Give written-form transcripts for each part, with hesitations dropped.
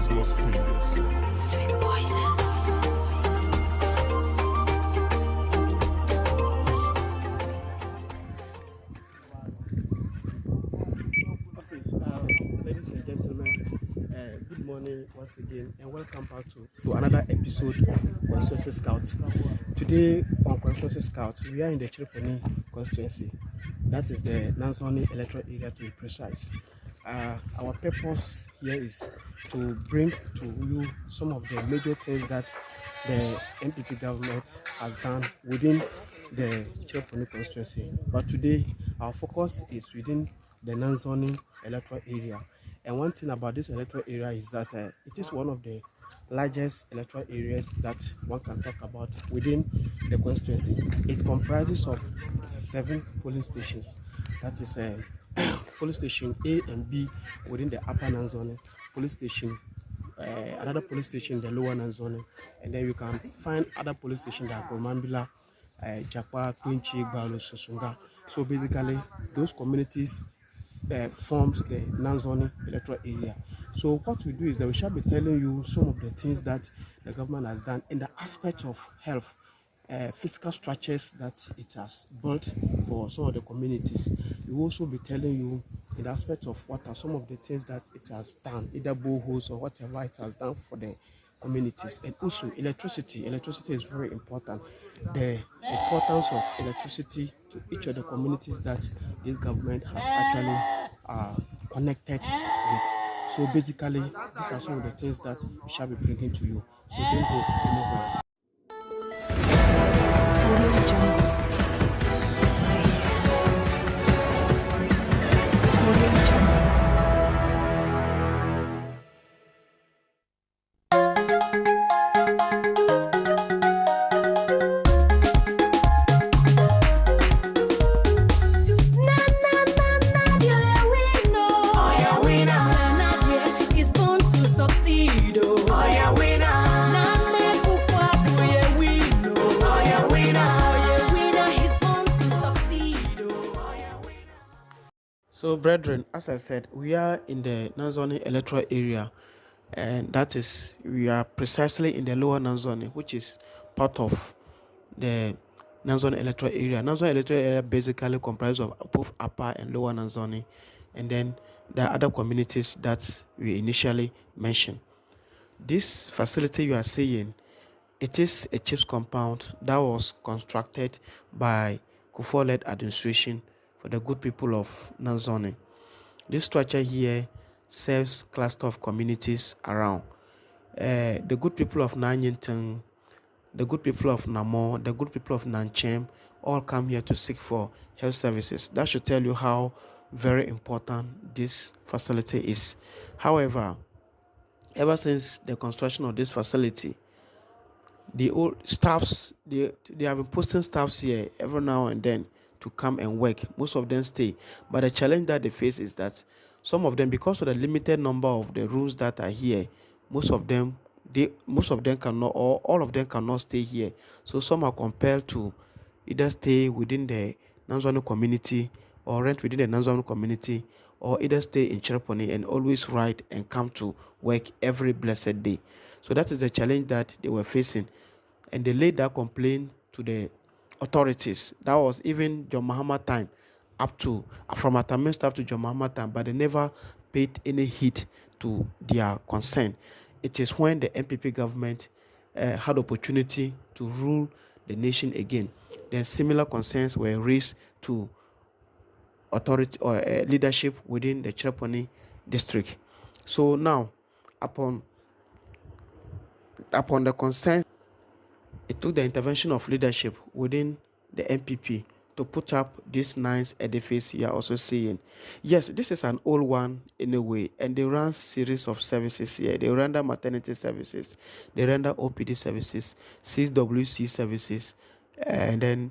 poisonous fingers. Sweet poison. Ladies and gentlemen, good morning once again, and welcome back to another episode of Constituency Scout. Today on Constituency Scout, we are in the Chereponi Constituency. That is the Nansoni electoral area, to be precise. Our purpose here is to bring to you some of the major things that the NPP government has done within the Chereponi constituency. But today, our focus is within the Nansoni electoral area. And one thing about this electoral area is that it is one of the largest electoral areas that one can talk about within the constituency. It comprises of 7 polling stations. That is police station A and B within the upper Nansoni, police station, another police station, the lower Nansoni, and then you can find other police stations like Romambila, Jakpa, Quinchi, Gbalo, Sosunga. So basically, those communities forms the Nansoni electoral area. So what we do is that we shall be telling you some of the things that the government has done in the aspect of health, physical structures that it has built for some of the communities. We will also be telling you in the aspect of what are some of the things that it has done, either boreholes or whatever it has done for the communities. And also electricity. Electricity is very important. The importance of electricity to each of the communities that this government has actually connected with. So basically, these are some of the things that we shall be bringing to you. So don't go anywhere. So, brethren, as I said, we are in the Nansoni electoral area, and that is, we are precisely in the lower Nansoni, which is part of the Nansoni electoral area. Nansoni electoral area basically comprises of both upper and lower Nansoni, and then there are other communities that we initially mentioned. This facility you are seeing, it is a chief's compound that was constructed by Akuffo-led administration for the good people of Nansoni. This structure here serves cluster of communities around. The good people of Nanyintang, the good people of Namo, the good people of Nanchem all come here to seek for health services. That should tell you how very important this facility is. However, ever since the construction of this facility, the old staffs, they have been posting staffs here every now and then to come and work. Most of them stay, but the challenge that they face is that some of them, because of the limited number of the rooms that are here, most of them cannot, or all of them cannot stay here. So some are compelled to either stay within the Nansoni community or rent within the Nansoni community, or either stay in Chereponi and always ride and come to work every blessed day. So that is the challenge that they were facing, and they laid that complaint to the authorities. That was even John Mahama time, up to from Atamin staff to John Mahama time, but they never paid any heed to their concern. It is when the NPP government had opportunity to rule the nation again, then similar concerns were raised to authority or leadership within the Chereponi district. So now, upon the concern, it took the intervention of leadership within the NPP to put up this nice edifice you are also seeing. Yes, this is an old one in a way, and they run series of services here. They render maternity services, they render OPD services, CWC services, and then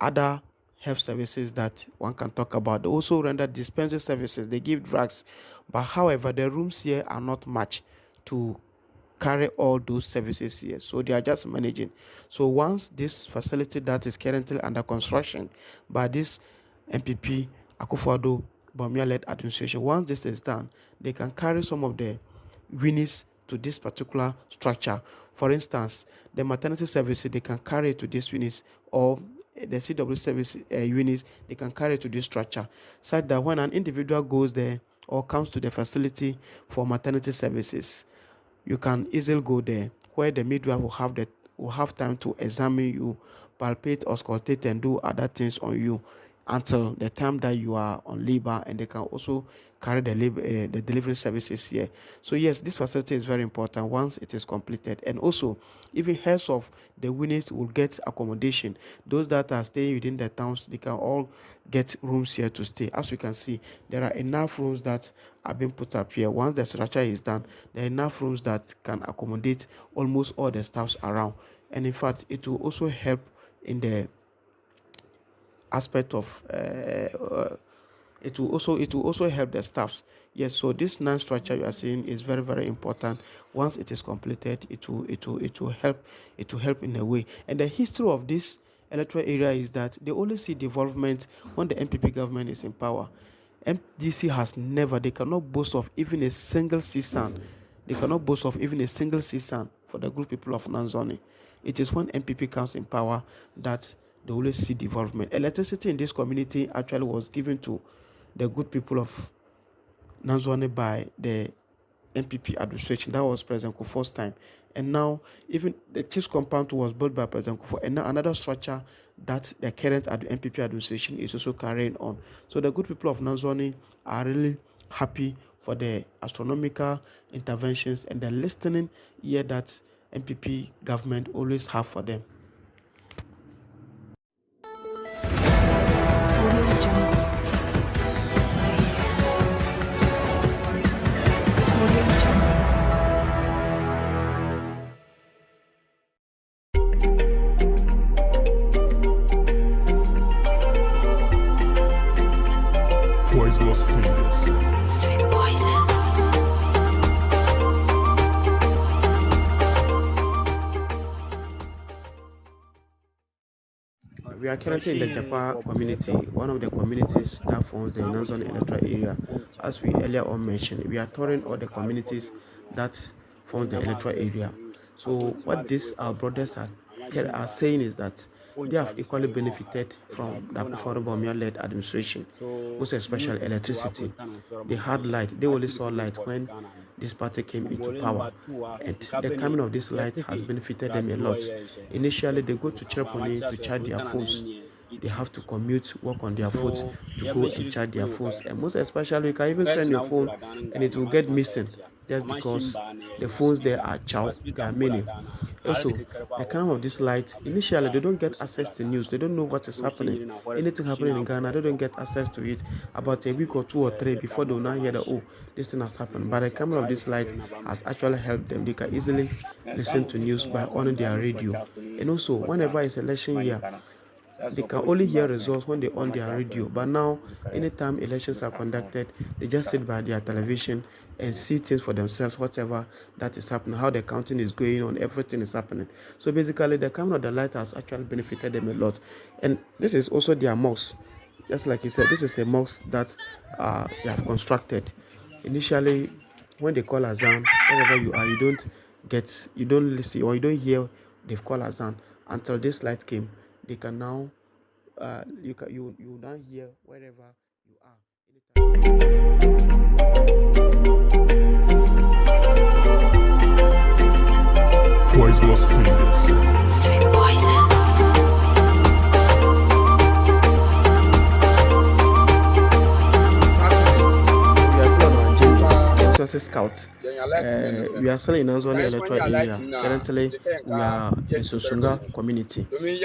other health services that one can talk about. They also render dispensary services. They give drugs, but however, the rooms here are not much to carry all those services here, so they are just managing. So once this facility that is currently under construction by this NPP Akuffo Addo Bawumia led administration, once this is done, they can carry some of the units to this particular structure. For instance, the maternity services, they can carry it to this units, or the CW service units, they can carry it to this structure, such that when an individual goes there or comes to the facility for maternity services, you can easily go there, where the midwife will have time to examine you, palpate, auscultate, and do other things on you until the time that you are on labor, and they can also carry the delivery services here. So yes, this facility is very important once it is completed. And also, even heads of the units will get accommodation. Those that are staying within the towns, they can all get rooms here to stay. As you can see, there are enough rooms that are being put up here. Once the structure is done, there are enough rooms that can accommodate almost all the staffs around. And in fact, it will also help in the aspect of it will also help the staffs. Yes, so this non-structure you are seeing is very, very important. Once it is completed, it will help in a way. And the history of this electoral area is that they only see development when the MPP government is in power. MDC has never, they cannot boast of even a single season. They cannot boast of even a single season for the good people of Nansoni. It is when MPP comes in power that they always see development. Electricity in this community actually was given to the good people of Nansoni by the MPP administration. That was President Akuffo's time. And now, even the chief's compound was built by President Akuffo, and now another structure that the current MPP administration is also carrying on. So the good people of Nansoni are really happy for the astronomical interventions and the listening ear that MPP government always have for them. Poisonous fingers. Sweet poison. We are currently in the Japa community, one of the communities that forms the Nansoni electoral area. As we earlier on mentioned, we are touring all the communities that form the electoral area. So what these our brothers are saying is that they have equally benefited from the Akuffo Addo Bawumia led administration, most especially electricity. They had light, they only saw light when this party came into power, and the coming of this light has benefited them a lot. Initially, they go to Chereponi to charge their phones. They have to commute, work on their foot to go and charge their phones. And most especially, you can even send your phone and it will get missing just because the phones there are there are many. Also, the kind of this light, initially they don't get access to news. They don't know what is happening. Anything happening in Ghana, they don't get access to it about a week or 2 or 3 before they will now hear that, oh, this thing has happened. But the camera of this light has actually helped them. They can easily listen to news by on their radio. And also, whenever it's election year, they can only hear results when they on their radio. But now, anytime elections are conducted, they just sit by their television and see things for themselves, whatever that is happening, how the counting is going on, everything is happening. So basically, the camera of the light has actually benefited them a lot. And this is also their mosque. Just like he said, this is a mosque that they have constructed. Initially, when they call azan, wherever you are, you don't listen, or you don't hear they've called azan until this light came. They can now you now hear wherever you are. Poisonous fingers. Sweet poison. We are still on our journey, resources scouts. We are still in Nansoni electoral area. Currently, we are in Sosunga community. We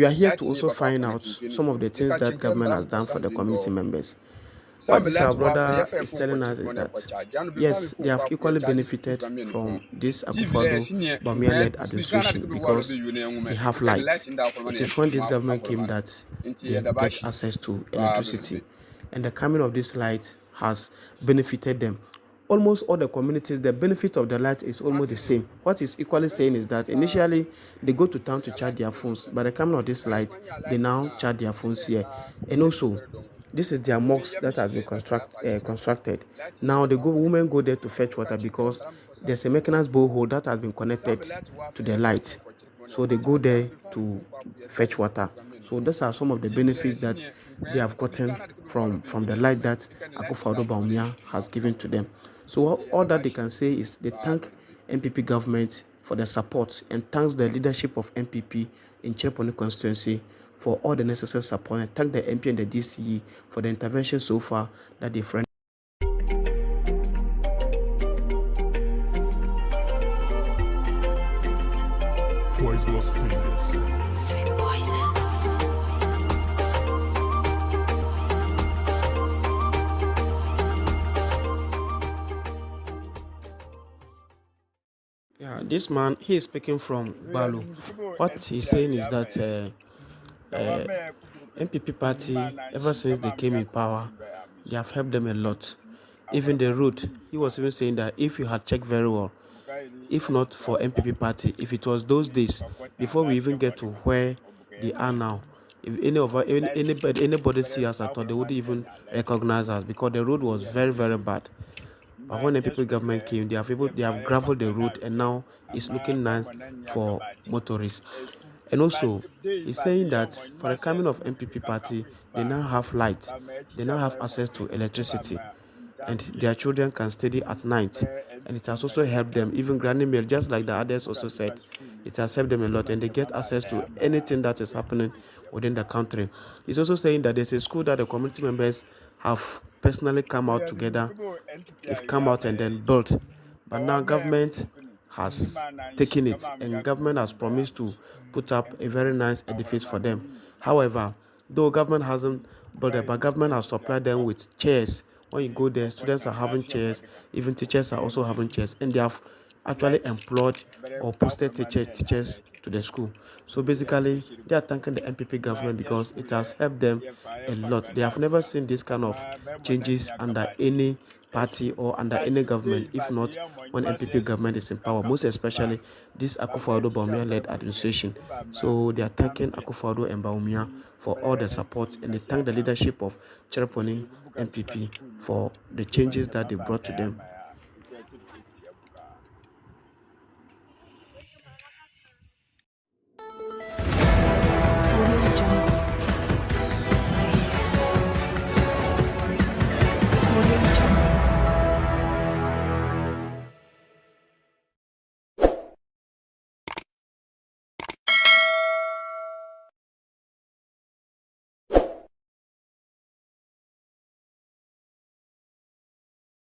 are here to also find out some of the things that government has done for the community members. What this our brother is telling us is that, yes, they have equally benefited from this Akuffo Addo Bawumia led administration because they have light. It is when this government came that they get access to electricity, and the coming of this light has benefited them. Almost all the communities, the benefit of the light is almost the same. What is equally saying is that initially they go to town to charge their phones. By the coming of this light, they now charge their phones here. And also, This is their mosque that has been constructed. Now the women go there to fetch water because there's a mechanized borehole that has been connected to the light. So they go there to fetch water. So those are some of the benefits that they have gotten from the light that Akuffo Addo Bawumia has given to them. So all that they can say is they thank NPP government for the support and thanks the leadership of NPP in Chereponi constituency for all the necessary support, and thank the MP and the DCE for the intervention so far that they've rendered. Poisonous fingers. Sweet poison. Yeah, this man, he is speaking from Balu. What he's saying is that NPP party, ever since they came in power, they have helped them a lot. Even the route, he was even saying that if you had checked very well, if not for NPP party, if it was those days before we even get to where they are now, if anybody see us at all, they wouldn't even recognize us because the road was very, very bad. But when the NPP government came, they have graveled the road and now it's looking nice for motorists. And also, he's saying that for the coming of NPP party, they now have light, they now have access to electricity, and their children can study at night. And it has also helped them, even granny meal, just like the others also said, it has helped them a lot, and they get access to anything that is happening within the country. He's also saying that there's a school that the community members have personally come out together, they've come out and then built. But now government has taken it, and government has promised to put up a very nice edifice for them. However, though government hasn't built it, but government has supplied them with chairs. When you go there, students are having chairs, even teachers are also having chairs, and they have actually employed or posted teachers to the school. So basically, they are thanking the NPP government because it has helped them a lot. They have never seen this kind of changes under any party or under any government, if not when NPP government is in power, most especially this Akuffo Addo Bawumia-led administration. So they are thanking Akuffo Addo and Bawumia for all the support, and they thank the leadership of Chereponi NPP for the changes that they brought to them.